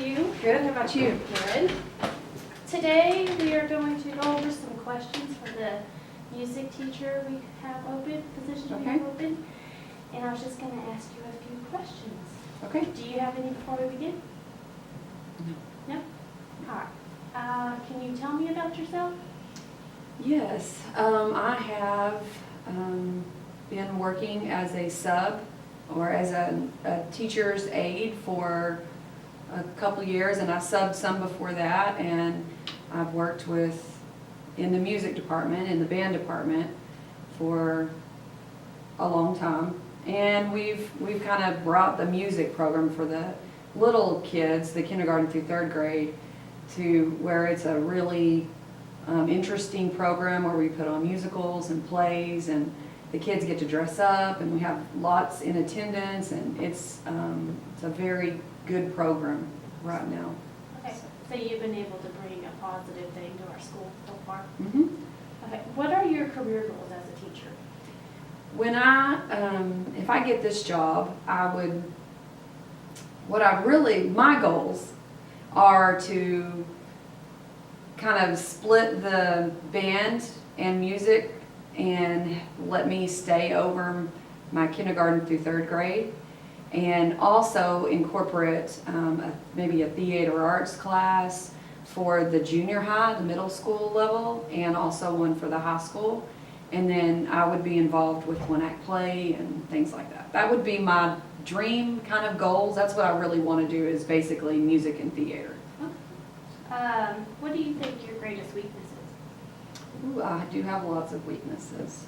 you? Good, how about you? Good. Today we are going to go over some questions for the music teacher we have open, position we Okay. have open. And I was just going to ask you a few questions. Okay. Do you have any before we begin? No. No? All right. Can you tell me about yourself? Yes, I have been working as a sub or as a teacher's aide for a couple years, and I subbed some before that, and I've worked in the music department, in the band department for a long time. And we've kind of brought the music program for the little kids, the kindergarten through third grade, to where it's a really interesting program where we put on musicals and plays, and the kids get to dress up, and we have lots in attendance, and it's a very good program right now. Okay. So you've been able to bring a positive thing to our school so far? Mm-hmm. Okay. What are your career goals as a teacher? When if I get this job, my goals are to kind of split the band and music and let me stay over my kindergarten through third grade, and also incorporate maybe a theater arts class for the junior high, the middle school level, and also one for the high school. And then I would be involved with one-act play and things like that. That would be my dream kind of goals. That's what I really want to do, is basically music and theater. What do you think your greatest weakness is? Ooh, I do have lots of weaknesses.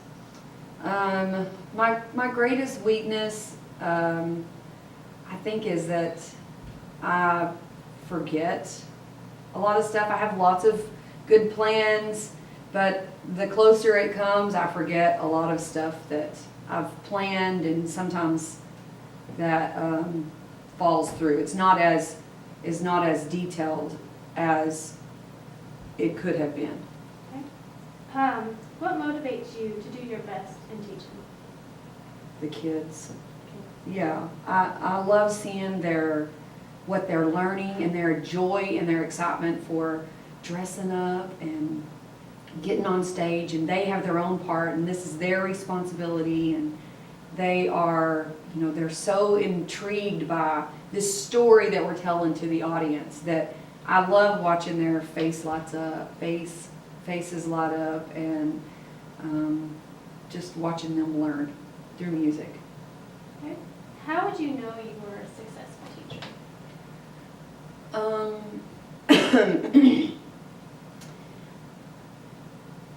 My greatest weakness, I think, is that I forget a lot of stuff. I have lots of good plans, but the closer it comes, I forget a lot of stuff that I've planned, and sometimes that falls through. It's not as detailed as it could have been. Okay. What motivates you to do your best in teaching? The kids. Yeah, I love seeing what they're learning, and their joy and their excitement for dressing up and getting on stage, and they have their own part, and this is their responsibility, and they are, they're so intrigued by this story that we're telling to the audience that I love watching their faces light up, and just watching them learn through music. Okay. How would you know you were a successful teacher?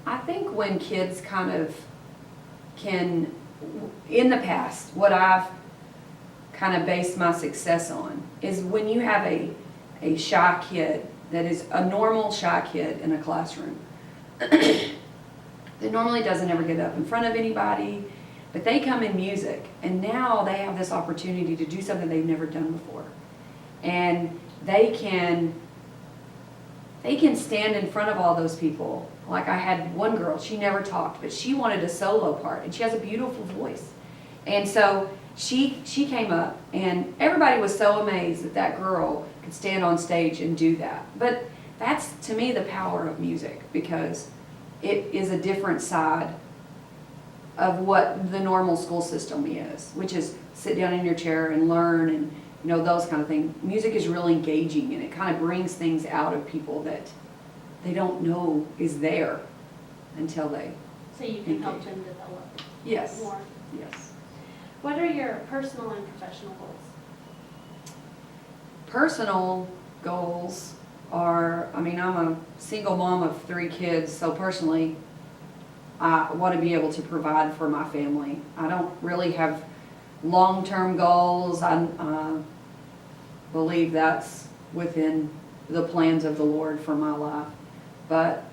I think when kids kind of can, in the past, what I've kind of based my success on is when you have a shy kid that is a normal shy kid in a classroom that normally doesn't ever get up in front of anybody, but they come in music, and now they have this opportunity to do something they've never done before. And they can stand in front of all those people. Like, I had one girl, she never talked, but she wanted a solo part, and she has a beautiful voice. And so she came up, and everybody was so amazed that that girl could stand on stage and do that. But that's, to me, the power of music, because it is a different side of what the normal school system is, which is sit down in your chair and learn, and those kind of things. Music is really engaging, and it kind of brings things out of people that they don't know is there until they So you can help them develop Yes. more. Yes. What are your personal and professional goals? Personal goals are, I'm a single mom of 3 kids, so personally, I want to be able to provide for my family. I don't really have long-term goals. I believe that's within the plans of the Lord for my life. But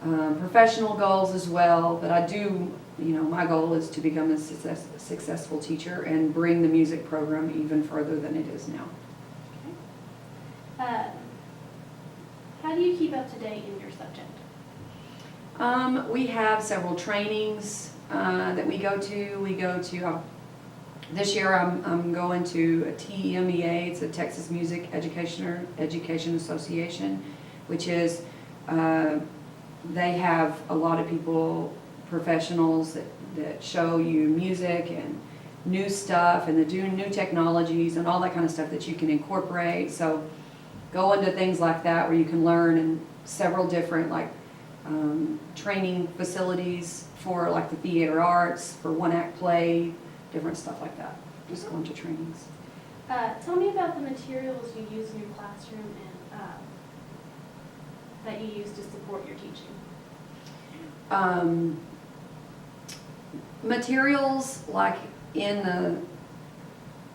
professional goals as well. But I do, my goal is to become a successful teacher and bring the music program even further than it is now. Okay. How do you keep up to date in your subject? We have several trainings that we go to. This year I'm going to a TMEA, it's a Texas Music Education Association, which is, they have a lot of people, professionals that show you music and new stuff, and they do new technologies and all that kind of stuff that you can incorporate. So go into things like that where you can learn in several different training facilities for like the theater arts, for one-act play, different stuff like that. Just going to trainings. Tell me about the materials you use in your classroom and that you use to support your teaching. Materials like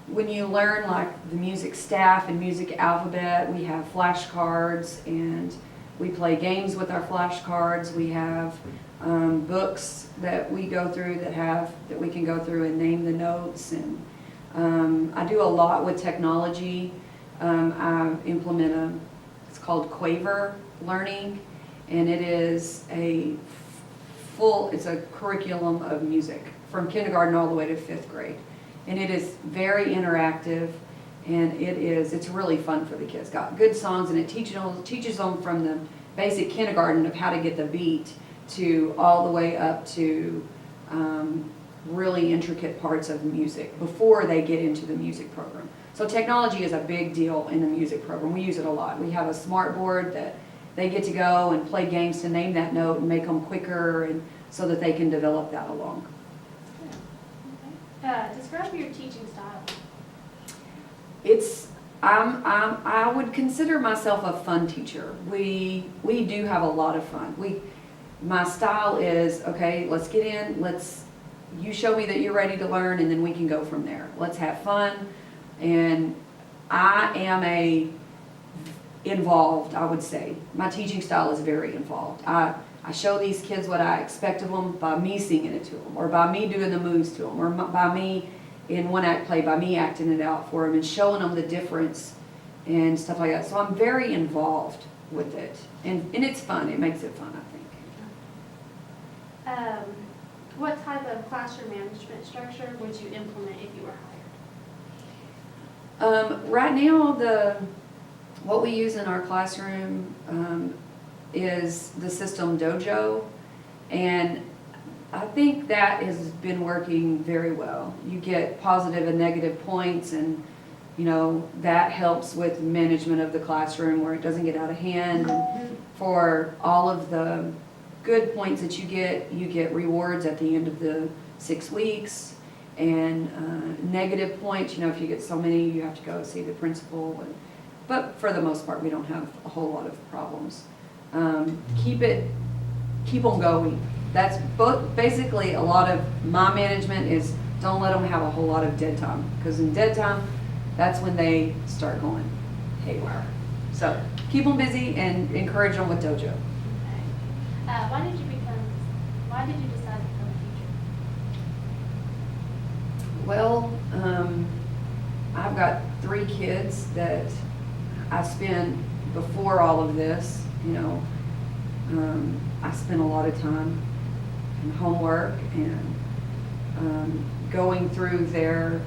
when you learn like the music staff and music alphabet, we have flashcards and we play games with our flashcards. We have books that we go through that we can go through and name the notes. And I do a lot with technology. I implement it's called Quaver Learning, and it is it's a curriculum of music from kindergarten all the way to 5th grade. And it is very interactive, and it's really fun for the kids. Got good songs, and it teaches them from the basic kindergarten of how to get the beat to all the way up to really intricate parts of music before they get into the music program. So technology is a big deal in the music program. We use it a lot. We have a smart board that they get to go and play games to name that note and make them quicker, and so that they can develop that along. Okay. Describe your teaching style. I would consider myself a fun teacher. We do have a lot of fun. My style is, okay, let's get in, you show me that you're ready to learn, and then we can go from there. Let's have fun. And I am involved, I would say. My teaching style is very involved. I show these kids what I expect of them by me singing it to them, or by me doing the moves to them, or by me in one-act play, by me acting it out for them and showing them the difference and stuff like that. So I'm very involved with it. And it's fun. It makes it fun, I think. What type of classroom management structure would you implement if you were hired? Right now, what we use in our classroom is the system Dojo, and I think that has been working very well. You get positive and negative points, and that helps with management of the classroom where it doesn't get out of hand. And for all of the good points that you get rewards at the end of the 6 weeks. And negative points, if you get so many, you have to go see the principal. But for the most part, we don't have a whole lot of problems. Keep them going. That's basically a lot of my management is don't let them have a whole lot of dead time, because in dead time, that's when they start going haywire. So keep them busy and encourage them with Dojo. Okay. Why did you decide to become a teacher? Well, I've got 3 kids that I spent before all of this, I spent a lot of time in homework and going through their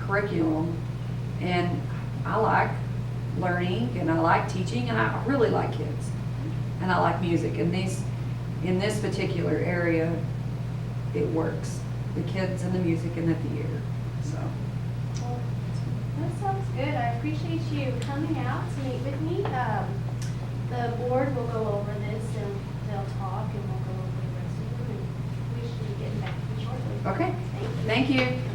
curriculum, and I like learning and I like teaching, and I really like kids and I like music, and in this particular area it works, the kids and the music and the theater. So Well, that sounds good. I appreciate you coming out to meet with me. The board will go over this and they'll talk, and we'll go over the rest of it, and we should be getting back to you shortly. okay, Thank you. thank you.